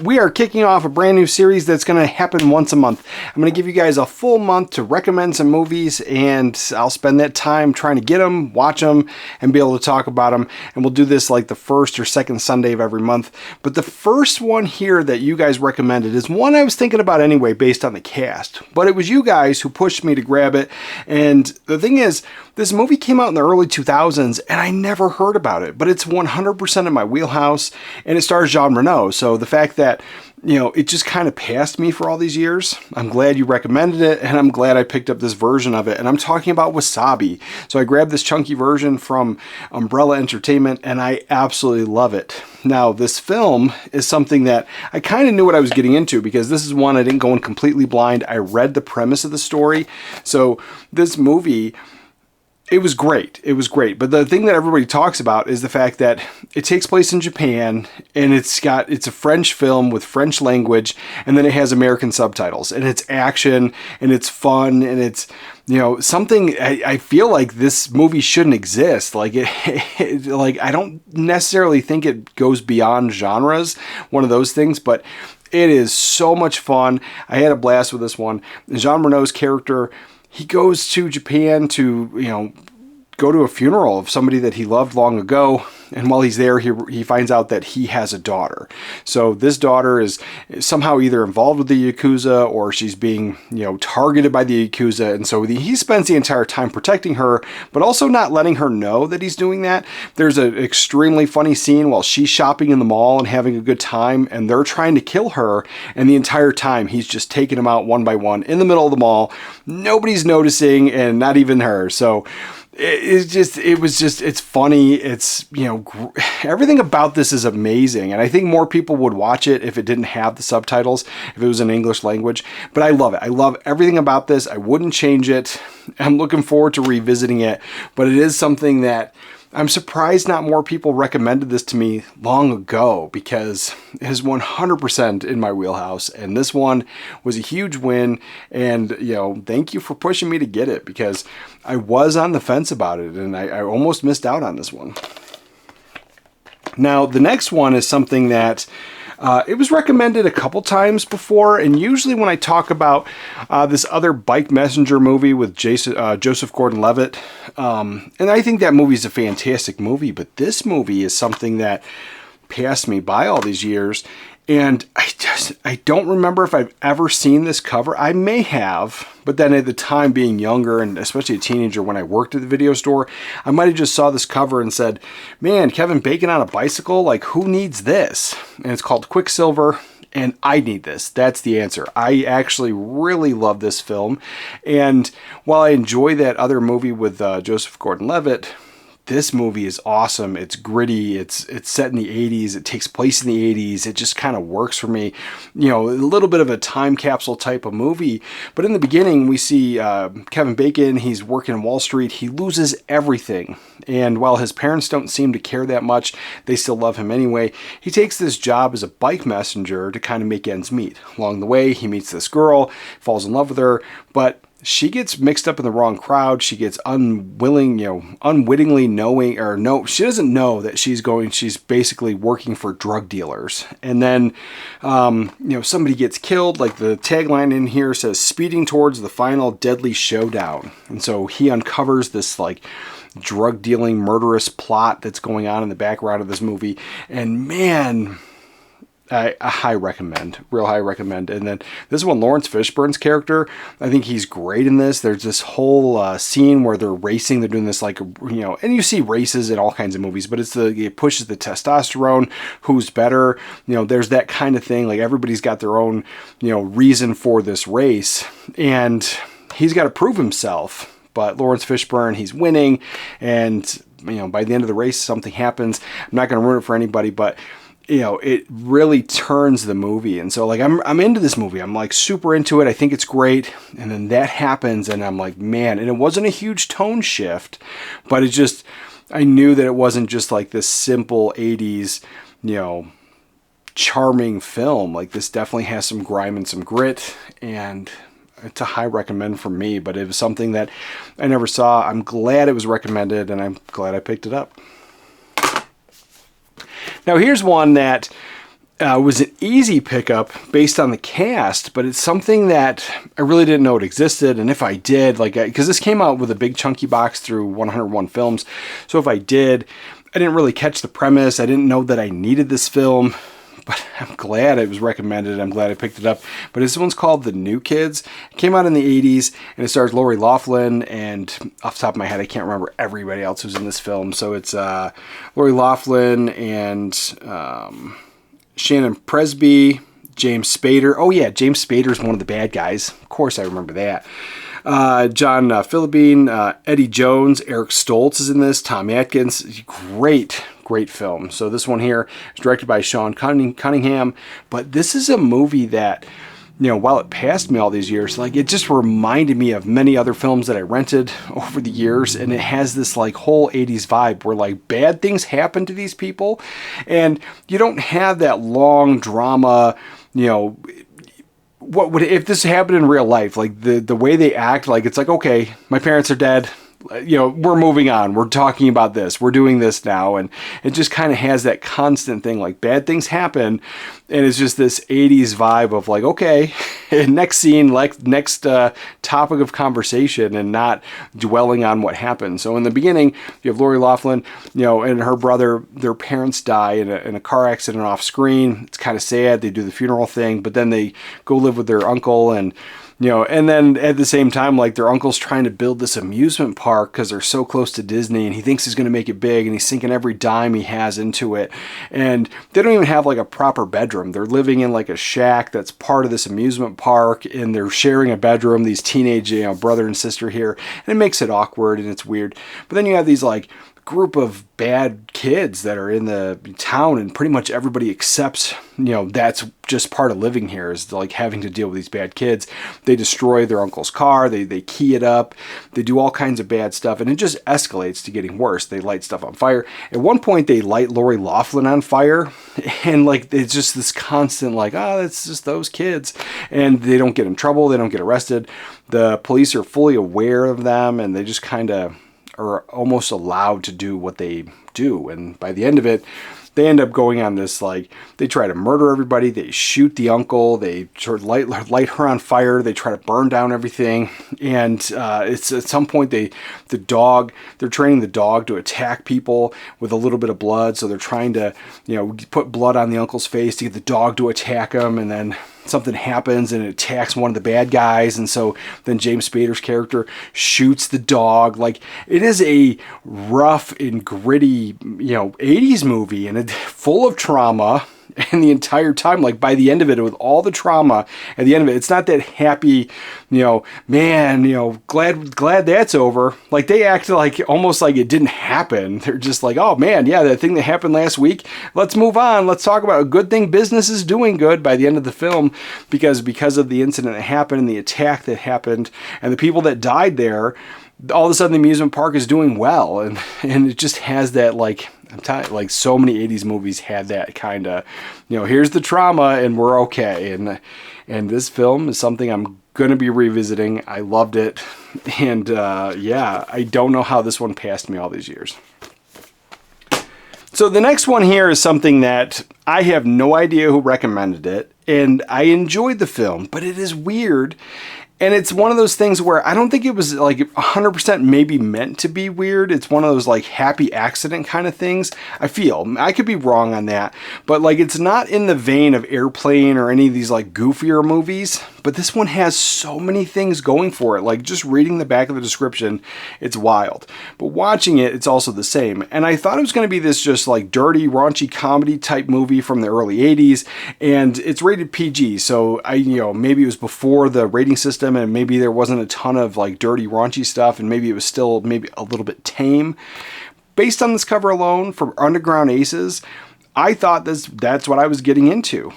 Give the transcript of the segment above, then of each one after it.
We are kicking off a brand new series that's going to happen once a month. I'm going to give you guys a full month to recommend some movies, and I'll spend that time trying to get them, watch them, and be able to talk about them. And we'll do this like the first or second Sunday of every month. But the first one here that you guys recommended is one I was thinking about anyway based on the cast. But it was you guys who pushed me to grab it. And the thing is, this movie came out in the early 2000s, and I never heard about it. But it's 100% in my wheelhouse, and it stars Jean Reno. So the fact that, you know, it just kind of passed me for all these years. I'm glad you recommended it, and I'm glad I picked up this version of it. And I'm talking about Wasabi. So I grabbed this chunky version from Umbrella Entertainment, and I absolutely love it. Now, this film is something that I kind of knew what I was getting into, because this is one I didn't go in completely blind. I read the premise of the story. So this movie, it was great. It was great. But the thing that everybody talks about is the fact that it takes place in Japan, and it's a French film with French language, and then it has American subtitles, and it's action, and it's fun, and it's, you know, something I feel like this movie shouldn't exist. Like like I don't necessarily think it goes beyond genres, one of those things, but it is so much fun. I had a blast with this one. Jean Reno's character, he goes to Japan to, you know, go to a funeral of somebody that he loved long ago. And while he's there, he finds out that he has a daughter. So this daughter is somehow either involved with the Yakuza, or she's being, you know, targeted by the Yakuza. And so he spends the entire time protecting her, but also not letting her know that he's doing that. There's an extremely funny scene while she's shopping in the mall and having a good time, and they're trying to kill her. And the entire time, he's just taking them out one by one in the middle of the mall. Nobody's noticing, and not even her. So it's funny. It's, you know, everything about this is amazing. And I think more people would watch it if it didn't have the subtitles, if it was in English language. But I love it. I love everything about this. I wouldn't change it. I'm looking forward to revisiting it. But it is something that I'm surprised not more people recommended this to me long ago, because it is 100% in my wheelhouse. And this one was a huge win. And, you know, thank you for pushing me to get it, because I was on the fence about it, and I almost missed out on this one. Now, the next one is something that it was recommended a couple times before, and usually when I talk about this other Bike Messenger movie with Joseph Gordon-Levitt, and I think that movie is a fantastic movie, but this movie is something that passed me by all these years, and I don't remember if I've ever seen this cover. I may have, but then at the time, being younger, and especially a teenager when I worked at the video store, I might have just saw this cover and said, man, Kevin Bacon on a bicycle? Like, who needs this? And it's called Quicksilver, and I need this. That's the answer. I actually really love this film, and while I enjoy that other movie with Joseph Gordon-Levitt, this movie is awesome. It's gritty. It's set in the 80s. It takes place in the 80s. It just kind of works for me. You know, a little bit of a time capsule type of movie. But in the beginning, we see Kevin Bacon. He's working in Wall Street. He loses everything. And while his parents don't seem to care that much, they still love him anyway. He takes this job as a bike messenger to kind of make ends meet. Along the way, he meets this girl, falls in love with her, but she gets mixed up in the wrong crowd. She gets unwittingly knowing, or no, she doesn't know that she's basically working for drug dealers. And then, somebody gets killed. Like the tagline in here says, speeding towards the final deadly showdown. And so he uncovers this like drug dealing murderous plot that's going on in the background of this movie. And man, I high recommend, real high recommend. And then this one, Lawrence Fishburne's character, I think he's great in this. There's this whole scene where they're racing. They're doing this like, and you see races in all kinds of movies, but it pushes the testosterone. Who's better? There's that kind of thing. Like everybody's got their own, reason for this race, and he's got to prove himself. But Lawrence Fishburne, he's winning, and by the end of the race, something happens. I'm not going to ruin it for anybody, but it really turns the movie. And so like, I'm into this movie. I'm like super into it. I think it's great. And then that happens and I'm like, man, and it wasn't a huge tone shift, but I knew that it wasn't just like this simple 80s, charming film. Like this definitely has some grime and some grit, and it's a high recommend for me, but it was something that I never saw. I'm glad it was recommended, and I'm glad I picked it up. Now here's one that was an easy pickup based on the cast, but it's something that I really didn't know it existed. And if I did, like, because this came out with a big chunky box through 101 Films. So if I did, I didn't really catch the premise. I didn't know that I needed this film, but I'm glad it was recommended. I'm glad I picked it up. But this one's called The New Kids. It came out in the 80s, and it stars Lori Loughlin, and off the top of my head, I can't remember everybody else who's in this film. So it's Lori Loughlin and Shannon Presby, James Spader. Oh yeah, James Spader's one of the bad guys. Of course I remember that. John Philibine, Eddie Jones, Eric Stoltz is in this, Tom Atkins. Great film. So this one here is directed by Sean Cunningham, but this is a movie that, you know, while it passed me all these years, like, it just reminded me of many other films that I rented over the years, and it has this like whole 80s vibe where like bad things happen to these people, and you don't have that long drama, you know. What would, if this happened in real life, like the way they act, like it's like, okay, my parents are dead, you know, we're moving on, we're talking about this, we're doing this now, and it just kind of has that constant thing, like bad things happen, and it's just this 80s vibe of like, okay, next scene, like next topic of conversation, and not dwelling on what happened. So in the beginning, you have Lori Loughlin, you know, and her brother, their parents die in a car accident off screen. It's kind of sad. They do the funeral thing, but then they go live with their uncle, and you know, and then at the same time, like, their uncle's trying to build this amusement park because they're so close to Disney, and he thinks he's going to make it big, and he's sinking every dime he has into it. And they don't even have like a proper bedroom. They're living in like a shack that's part of this amusement park, and they're sharing a bedroom, these teenage, you know, brother and sister here, and it makes it awkward and it's weird. But then you have these like group of bad kids that are in the town, and pretty much everybody accepts, you know, that's just part of living here, is like having to deal with these bad kids. They destroy their uncle's car, they key it up, they do all kinds of bad stuff, and it just escalates to getting worse. They light stuff on fire. At one point they light Lori Loughlin on fire, and like it's just this constant like, oh, that's just those kids, and they don't get in trouble, they don't get arrested. The police are fully aware of them, and they just kind of are almost allowed to do what they do. And by the end of it, they end up going on this, like, they try to murder everybody, they shoot the uncle, they sort of light her on fire, they try to burn down everything, and it's at some point they're training the dog to attack people with a little bit of blood, so they're trying to, you know, put blood on the uncle's face to get the dog to attack him, and then something happens and it attacks one of the bad guys, and so then James Spader's character shoots the dog. Like, it is a rough and gritty, you know, 80s movie, and it's full of trauma. And the entire time, like, by the end of it, with all the trauma at the end of it, it's not that happy, you know, man, you know, glad that's over. Like, they act like almost like it didn't happen. They're just like, oh man, yeah, that thing that happened last week, let's move on, let's talk about a good thing. Business is doing good by the end of the film, because of the incident that happened and the attack that happened and the people that died there. All of a sudden the amusement park is doing well, and it just has that, like, I'm telling you, like, so many 80s movies had that kind of, you know, here's the trauma and we're okay. And this film is something I'm going to be revisiting. I loved it. And yeah, I don't know how this one passed me all these years. So the next one here is something that I have no idea who recommended it, and I enjoyed the film, but it is weird. And it's one of those things where I don't think it was like 100% maybe meant to be weird. It's one of those like happy accident kind of things. I feel, I could be wrong on that, but like, it's not in the vein of Airplane or any of these like goofier movies, but this one has so many things going for it. Like, just reading the back of the description, it's wild. But watching it, it's also the same. And I thought it was going to be this just like dirty, raunchy comedy type movie from the early 80s, and it's rated PG. So you know, maybe it was before the rating system, and maybe there wasn't a ton of like dirty, raunchy stuff, and maybe it was still maybe a little bit tame. Based on this cover alone from Underground Aces, I thought that's what I was getting into.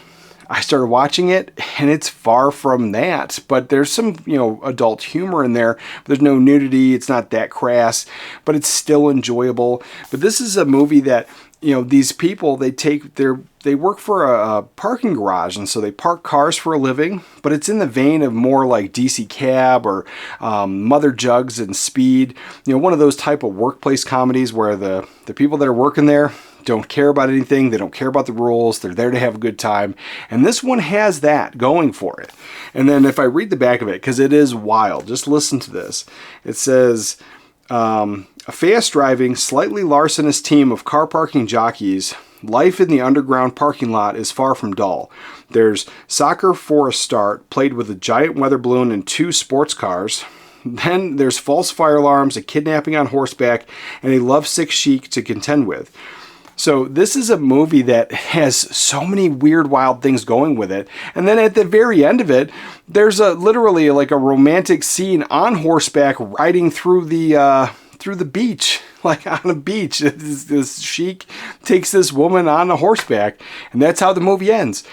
I started watching it, and it's far from that, but there's some, you know, adult humor in there. There's no nudity, it's not that crass, but it's still enjoyable. But this is a movie that, you know, these people, they work for a parking garage, and so they park cars for a living, but it's in the vein of more like DC Cab or Mother Jugs and Speed, you know, one of those type of workplace comedies where the people that are working there, don't care about anything. They don't care about the rules. They're there to have a good time. And this one has that going for it. And then if I read the back of it, because it is wild, just listen to this. It says, a fast-driving, slightly larcenous team of car parking jockeys. Life in the underground parking lot is far from dull. There's soccer for a start, played with a giant weather balloon and 2 sports cars. Then there's false fire alarms, a kidnapping on horseback, and a lovesick sheik to contend with. So this is a movie that has so many weird, wild things going with it. And then at the very end of it, there's literally like a romantic scene on horseback riding through the beach, like on a beach. This sheik takes this woman on a horseback, and that's how the movie ends.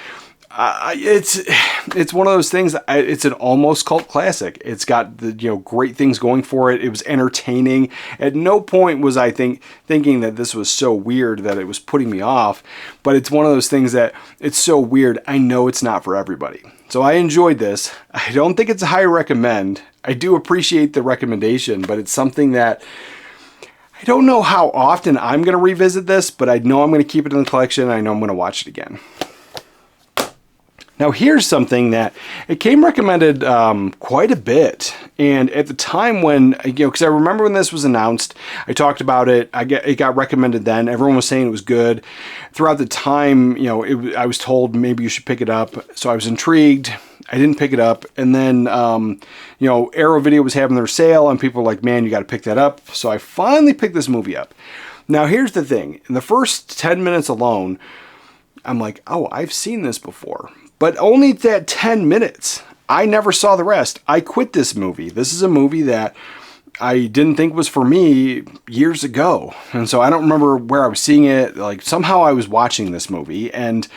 It's one of those things. It's an almost cult classic. It's got the great things going for it. It was entertaining. At no point was I thinking that this was so weird that it was putting me off. But it's one of those things that it's so weird. I know it's not for everybody. So I enjoyed this. I don't think it's a high recommend. I do appreciate the recommendation, but it's something that I don't know how often I'm going to revisit this, but I know I'm going to keep it in the collection. I know I'm going to watch it again. Now here's something that it came recommended quite a bit, and at the time when, because I remember when this was announced, I talked about it, it got recommended then, everyone was saying it was good. Throughout the time, I was told maybe you should pick it up, so I was intrigued. I didn't pick it up, and then, Arrow Video was having their sale, and people were like, man, you got to pick that up, so I finally picked this movie up. Now here's the thing, in the first 10 minutes alone, I'm like, oh, I've seen this before. But only that 10 minutes. I never saw the rest. I quit this movie. This is a movie that I didn't think was for me years ago. And so I don't remember where I was seeing it. Like somehow I was watching this movie, and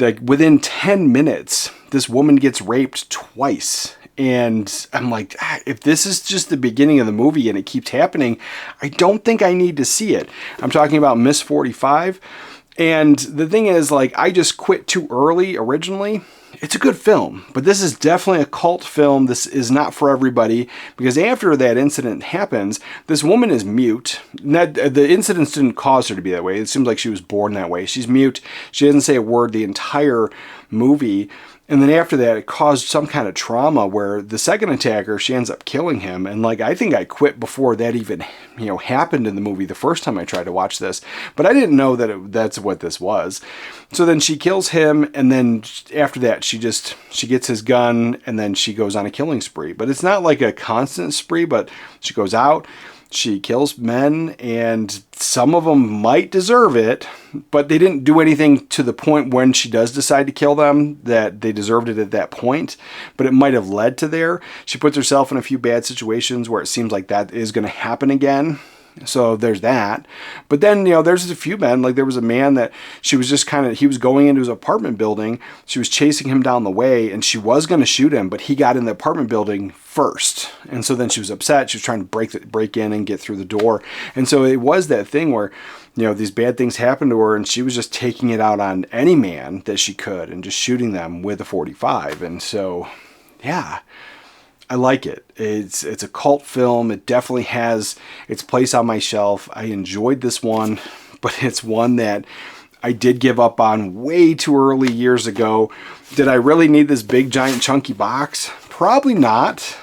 like within 10 minutes, this woman gets raped twice. And I'm like, if this is just the beginning of the movie and it keeps happening, I don't think I need to see it. I'm talking about Miss 45. And the thing is, like, I just quit too early originally. It's a good film, but this is definitely a cult film. This is not for everybody, because after that incident happens, this woman is mute. The incidents didn't cause her to be that way. It seems like she was born that way. She's mute. She doesn't say a word the entire movie. And then after that, it caused some kind of trauma where the second attacker, she ends up killing him. And like, I think I quit before that even, happened in the movie the first time I tried to watch this. But I didn't know that that's what this was. So then she kills him. And then after that, she gets his gun, and then she goes on a killing spree. But it's not like a constant spree, but she goes out. She kills men, and some of them might deserve it, but they didn't do anything to the point when she does decide to kill them that they deserved it at that point, but it might have led to there. She puts herself in a few bad situations where it seems like that is going to happen again. So there's that. But then, there's a few men, like there was a man that she was just he was going into his apartment building. She was chasing him down the way, and she was going to shoot him, but he got in the apartment building first. And so then she was upset. She was trying to break in and get through the door. And so it was that thing where, these bad things happened to her, and she was just taking it out on any man that she could and just shooting them with a 45. And so, yeah. I like it. It's a cult film. It definitely has its place on my shelf. I enjoyed this one, but it's one that I did give up on way too early years ago. Did I really need this big, giant, chunky box? Probably not.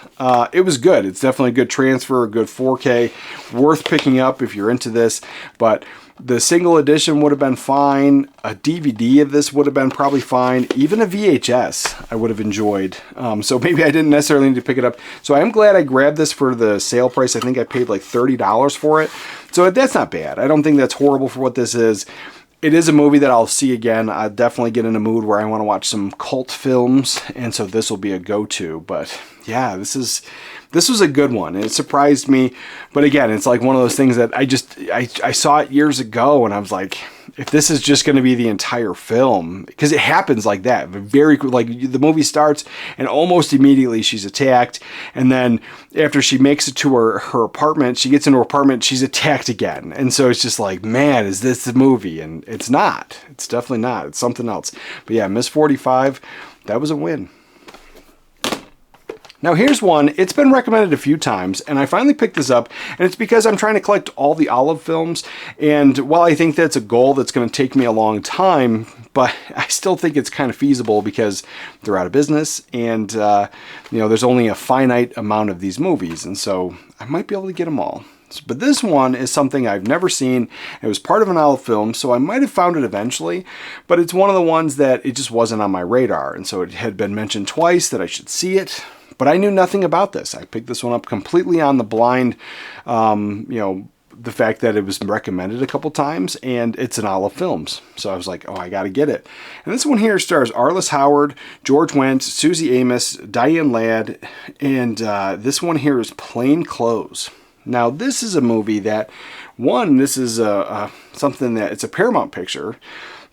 It was good. It's definitely a good transfer, a good 4K, worth picking up if you're into this, but the single edition would have been fine. A DVD of this would have been probably fine. Even a VHS I would have enjoyed. So maybe I didn't necessarily need to pick it up. So I'm glad I grabbed this for the sale price. I think I paid like $30 for it. So that's not bad. I don't think that's horrible for what this is. It is a movie that I'll see again. I definitely get in a mood where I want to watch some cult films, and so this will be a go-to. But yeah, this was a good one. It surprised me, but again, it's like one of those things that I saw it years ago, and I was like, if this is just going to be the entire film, because it happens like that, like the movie starts and almost immediately she's attacked, and then after she makes it to her apartment, she gets into her apartment, she's attacked again, and so it's just like, man, is this the movie? And it's not. It's definitely not. It's something else. But yeah, Miss 45, that was a win. Now here's one, it's been recommended a few times, and I finally picked this up, and it's because I'm trying to collect all the Olive films, and while I think that's a goal that's going to take me a long time, but I still think it's kind of feasible because they're out of business, and you know, there's only a finite amount of these movies, and so I might be able to get them all. But this one is something I've never seen. It was part of an Olive film, so I might have found it eventually, but it's one of the ones that it just wasn't on my radar, and so it had been mentioned twice that I should see it. But I knew nothing about this. I picked this one up completely on the blind, you know, the fact that it was recommended a couple times, and it's an Olive Films. So I was like, oh, I got to get it. And this one here stars Arliss Howard, George Wendt, Susie Amos, Diane Ladd, and this one here is Plain Clothes. Now, this is a movie that, one, this is something that, it's a Paramount picture,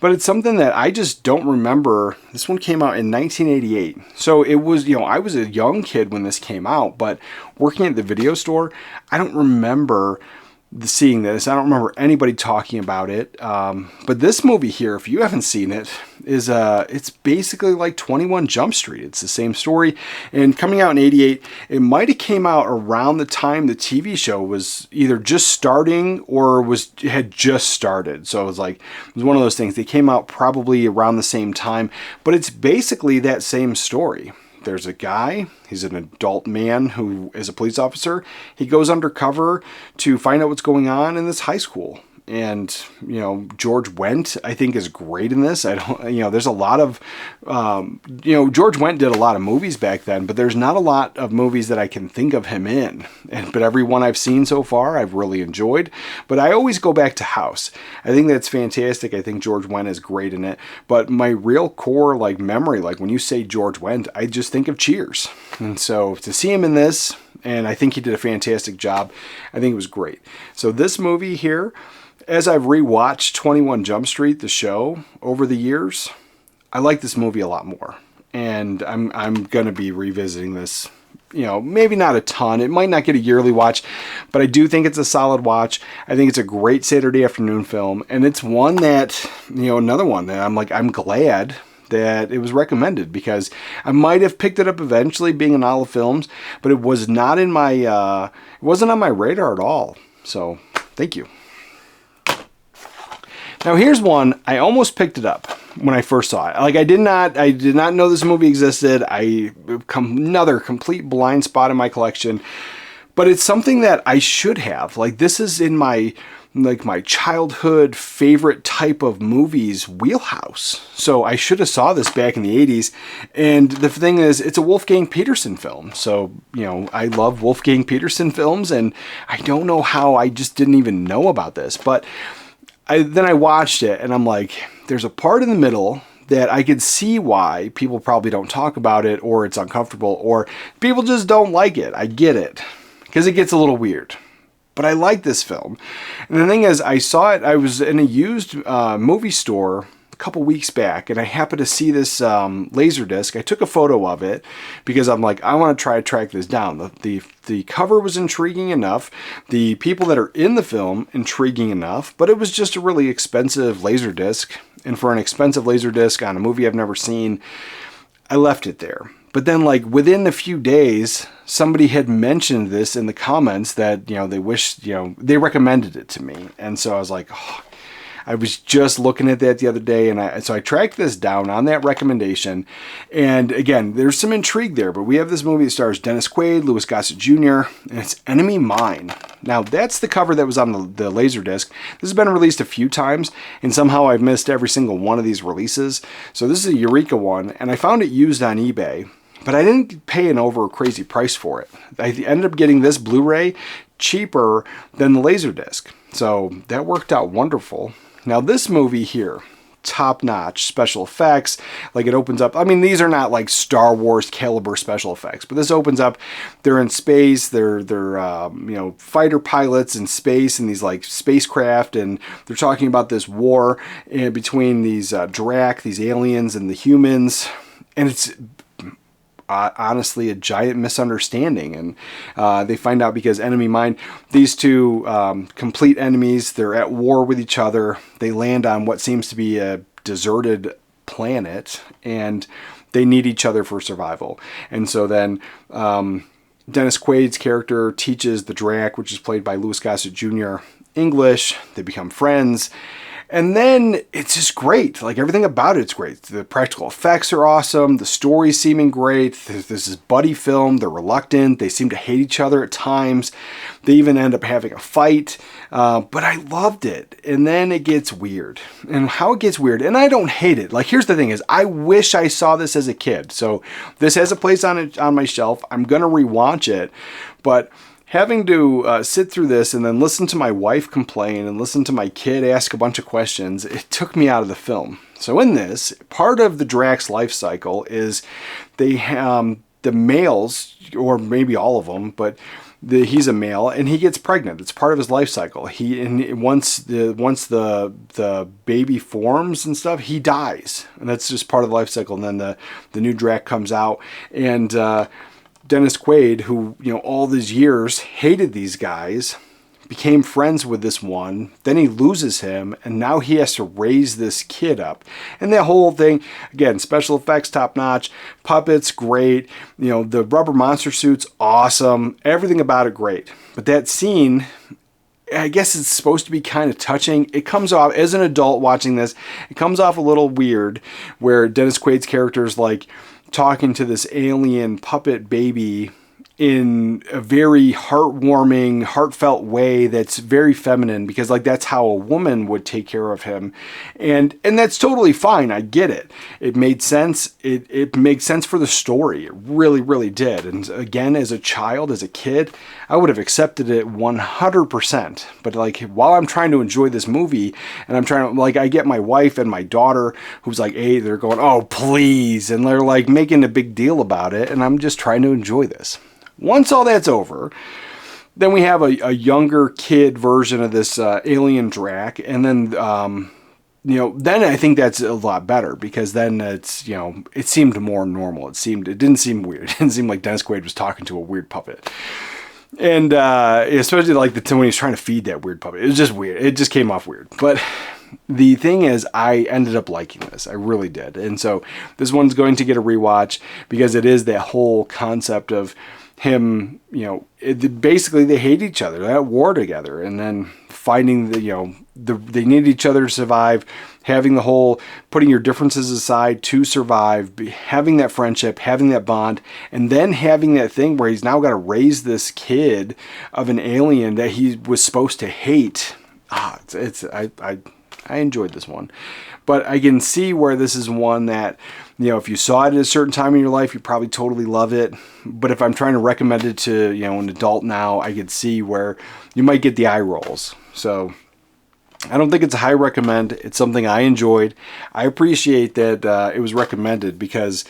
but it's something that I just don't remember. This one came out in 1988. So it was, you know, I was a young kid when this came out, but working at the video store, I don't remember seeing this. I don't remember anybody talking about it. But this movie here, if you haven't seen it, is it's basically like 21 Jump Street. It's the same story. And coming out in 88, it might have came out around the time the TV show was either just starting or had just started. So it was one of those things. They came out probably around the same time, but it's basically that same story. There's a guy, he's an adult man who is a police officer. He goes undercover to find out what's going on in this high school. And, you know, George Wendt, I think, is great in this. There's a lot of, George Wendt did a lot of movies back then, but there's not a lot of movies that I can think of him in. But every one I've seen so far, I've really enjoyed. But I always go back to House. I think that's fantastic. I think George Wendt is great in it. But my real core, memory, when you say George Wendt, I just think of Cheers. And so to see him in this, and I think he did a fantastic job, I think it was great. So this movie here, as I've rewatched 21 Jump Street, the show, over the years, I like this movie a lot more. And I'm going to be revisiting this, maybe not a ton. It might not get a yearly watch, but I do think it's a solid watch. I think it's a great Saturday afternoon film. And it's one that, another one that I'm glad that it was recommended, because I might have picked it up eventually, being in Olive Films, but it was not in my, it wasn't on my radar at all. So thank you. Now here's one, I almost picked it up when I first saw it. I did not know this movie existed. Another complete blind spot in my collection, but it's something that I should have. This is in my childhood favorite type of movies wheelhouse. So I should have saw this back in the 80s. And the thing is, it's a Wolfgang Petersen film. So, I love Wolfgang Petersen films, and I don't know how I just didn't even know about this, but then I watched it, and I'm like, there's a part in the middle that I could see why people probably don't talk about it, or it's uncomfortable, or people just don't like it. I get it, because it gets a little weird. But I like this film. And the thing is, I saw it, I was in a used movie store a couple weeks back, and I happened to see this Laserdisc. I took a photo of it because I'm like, I want to try to track this down. The cover was intriguing enough, the people that are in the film intriguing enough, but it was just a really expensive Laserdisc. And for an expensive Laserdisc on a movie I've never seen, I left it there. But then within a few days, somebody had mentioned this in the comments that, they wished, they recommended it to me. And so I was like, oh, I was just looking at that the other day, and so I tracked this down on that recommendation. And again, there's some intrigue there, but we have this movie that stars Dennis Quaid, Louis Gossett Jr., and it's Enemy Mine. Now, that's the cover that was on the Laserdisc. This has been released a few times, and somehow I've missed every single one of these releases. So this is a Eureka one, and I found it used on eBay, but I didn't pay an over crazy price for it. I ended up getting this Blu-ray cheaper than the Laserdisc. So that worked out wonderful. Now this movie here, top-notch special effects. It opens up, these are not Star Wars caliber special effects, but this opens up, they're in space, they're fighter pilots in space, and these spacecraft, and they're talking about this war between these Drac, these aliens, and the humans, and it's honestly a giant misunderstanding. And they find out because Enemy Mine, these two complete enemies, they're at war with each other. They land on what seems to be a deserted planet, and they need each other for survival. And so then Dennis Quaid's character teaches the Drac, which is played by Louis Gossett Jr., English. They become friends. And then it's just great. Like, everything about it's great. The practical effects are awesome. The story's seeming great. There's this buddy film. They're reluctant. They seem to hate each other at times. They even end up having a fight. But I loved it. And then it gets weird. And how it gets weird, and I don't hate it. Like, here's the thing is, I wish I saw this as a kid. So this has a place on my shelf. I'm going to rewatch it. But having to sit through this and then listen to my wife complain and listen to my kid ask a bunch of questions, it took me out of the film. So in this, part of the Drac's life cycle is they the males, or maybe all of them, but he's a male and he gets pregnant. It's part of his life cycle. Once the baby forms and stuff, he dies, and that's just part of the life cycle. And then the new Drac comes out, and Dennis Quaid, who, all these years hated these guys, became friends with this one. Then he loses him, and now he has to raise this kid up. And that whole thing, again, special effects top notch, puppets great, the rubber monster suits awesome, everything about it great. But that scene, I guess it's supposed to be kind of touching. It comes off, as an adult watching this, it comes off a little weird, where Dennis Quaid's character is like talking to this alien puppet baby in a very heartwarming, heartfelt way that's very feminine, because like that's how a woman would take care of him. And that's totally fine. I get it. It made sense. It makes sense for the story. It really, really did. And again, as a child, as a kid, I would have accepted it 100%. But like, while I'm trying to enjoy this movie, and I'm trying to, like, I get my wife and my daughter who's like 8, they're going, "Oh, please." And they're like making a big deal about it. And I'm just trying to enjoy this. Once all that's over, then we have a younger kid version of this alien Drac, and then then I think that's a lot better, because then it's it seemed more normal. It didn't seem weird. It didn't seem like Dennis Quaid was talking to a weird puppet, and especially like when he was trying to feed that weird puppet. It was just weird. It just came off weird, but. The thing is, I ended up liking this. I really did. And so this one's going to get a rewatch, because it is that whole concept of him, basically they hate each other. They're at war together, and then finding they need each other to survive, having the whole putting your differences aside to survive, having that friendship, having that bond, and then having that thing where he's now got to raise this kid of an alien that he was supposed to hate. I enjoyed this one, but I can see where this is one that, if you saw it at a certain time in your life, you probably totally love it. But if I'm trying to recommend it to, an adult now, I could see where you might get the eye rolls. So I don't think it's a high recommend. It's something I enjoyed. I appreciate that it was recommended, because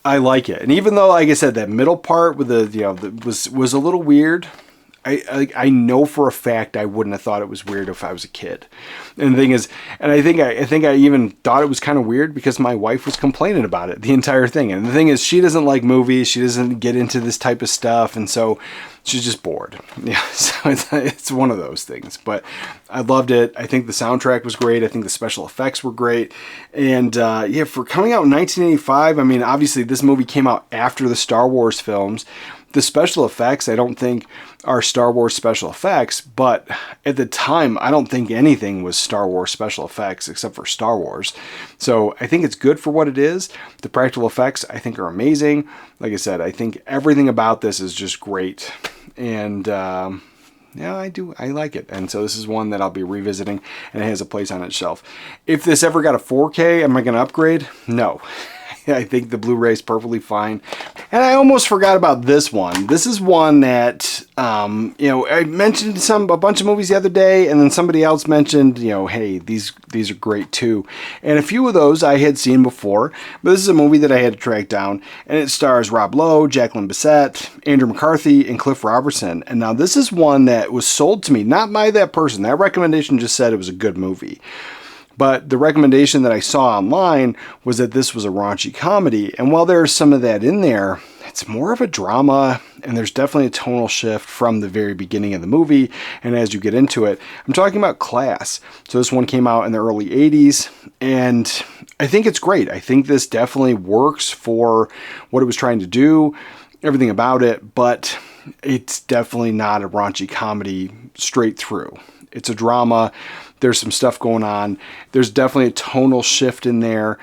I like it. And even though, like I said, that middle part with was a little weird, I know for a fact I wouldn't have thought it was weird if I was a kid. And the thing is, and I think I even thought it was kind of weird because my wife was complaining about it the entire thing. And the thing is, she doesn't like movies. She doesn't get into this type of stuff. And so she's just bored. Yeah, so it's one of those things. But I loved it. I think the soundtrack was great. I think the special effects were great. And for coming out in 1985, I mean, obviously this movie came out after the Star Wars films. The special effects, I don't think, are Star Wars special effects, but at the time, I don't think anything was Star Wars special effects except for Star Wars. So I think it's good for what it is. The practical effects, I think, are amazing. Like I said, I think everything about this is just great. And I like it. And so this is one that I'll be revisiting, and it has a place on its shelf. If this ever got a 4K, am I going to upgrade? No. I think the Blu-ray is perfectly fine. And I almost forgot about this one. This is one that, I mentioned a bunch of movies the other day, and then somebody else mentioned, hey, these are great too. And a few of those I had seen before, but this is a movie that I had to track down, and it stars Rob Lowe, Jacqueline Bisset, Andrew McCarthy, and Cliff Robertson. And now this is one that was sold to me, not by that person. That recommendation just said it was a good movie. But the recommendation that I saw online was that this was a raunchy comedy. And while there's some of that in there, it's more of a drama. and there's definitely a tonal shift from the very beginning of the movie and as you get into it. I'm talking about Class. So this one came out in the early 80s, and I think it's great. I think this definitely works for what it was trying to do, everything about it, but it's definitely not a raunchy comedy straight through. It's a drama. There's some stuff going on. There's definitely a tonal shift in there.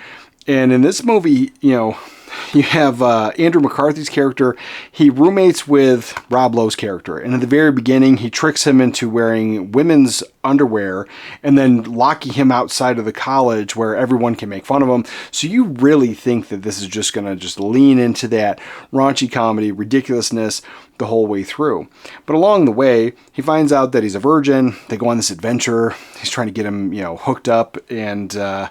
And in this movie, you know, you have Andrew McCarthy's character. He roommates with Rob Lowe's character. And at the very beginning, he tricks him into wearing women's underwear and then locking him outside of the college where everyone can make fun of him. So you really think that this is just going to just lean into that raunchy comedy, ridiculousness the whole way through. But along the way, he finds out that he's a virgin. They go on this adventure. He's trying to get him, you know, hooked up. And the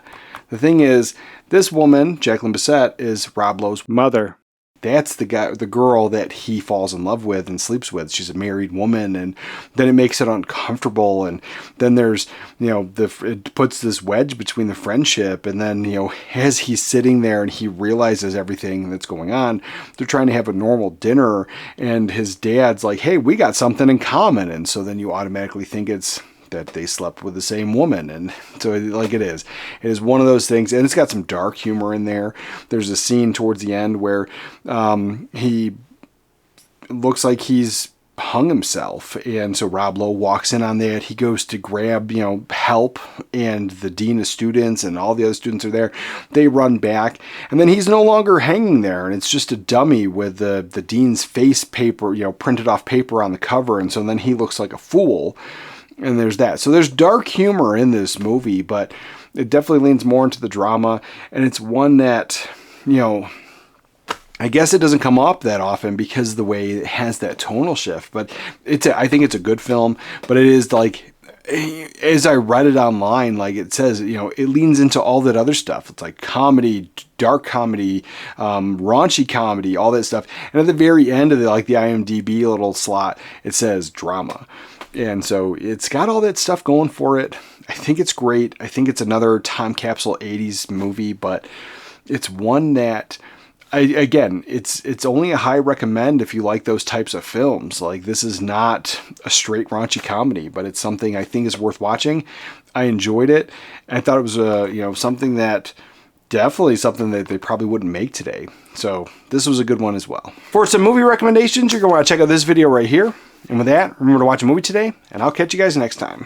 thing is, this woman, Jacqueline Bisset, is Rob Lowe's mother. That's the girl that he falls in love with and sleeps with. She's a married woman, and then it makes it uncomfortable. And then there's, you know, it puts this wedge between the friendship. And then, you know, as he's sitting there and he realizes everything that's going on, they're trying to have a normal dinner, and his dad's like, "Hey, we got something in common." And so then you automatically think it's that they slept with the same woman. And so like it is one of those things, and it's got some dark humor in there. There's a scene towards the end where he looks like he's hung himself, and so Rob Lowe walks in on that. He goes to grab, you know, help, and the dean of students and all the other students are there. They run back, and then he's no longer hanging there, and it's just a dummy with the dean's face paper, you know, printed off paper on the cover. And so then he looks like a fool. And there's that. So there's dark humor in this movie, but it definitely leans more into the drama. And it's one that, you know, I guess it doesn't come up that often because of the way it has that tonal shift. But I think it's a good film, but it is like, as I read it online, like it says, you know, it leans into all that other stuff. It's like comedy, dark comedy, raunchy comedy, all that stuff. And at the very end of the IMDb little slot, it says drama. And so it's got all that stuff going for it. I think it's great. I think it's another time capsule 80s movie, but it's one that, it's only a high recommend if you like those types of films. Like, this is not a straight raunchy comedy, but it's something I think is worth watching. I enjoyed it. I thought it was something that they probably wouldn't make today. So this was a good one as well. For some movie recommendations, you're going to want to check out this video right here. And with that, remember to watch a movie today, and I'll catch you guys next time.